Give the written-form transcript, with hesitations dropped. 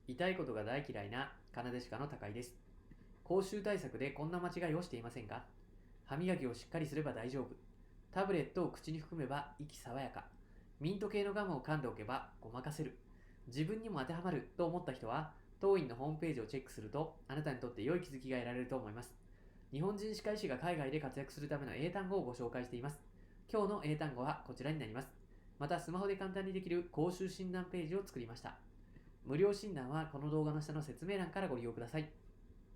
痛いことが大嫌いなカナデシカの高井です。口臭対策でこんな間違いをしていませんか？歯磨きをしっかりすれば大丈夫。タブレットを口に含めば息爽やか。ミント系のガムを噛んでおけばごまかせる。自分にも当てはまると思った人は、当院のホームページをチェックすると、あなたにとって良い気づきが得られると思います。日本人歯科医師が海外で活躍するための英単語をご紹介しています。今日の英単語はこちらになります。また、スマホで簡単にできる口臭診断ページを作りました。無料診断はこの動画の下の説明欄からご利用ください。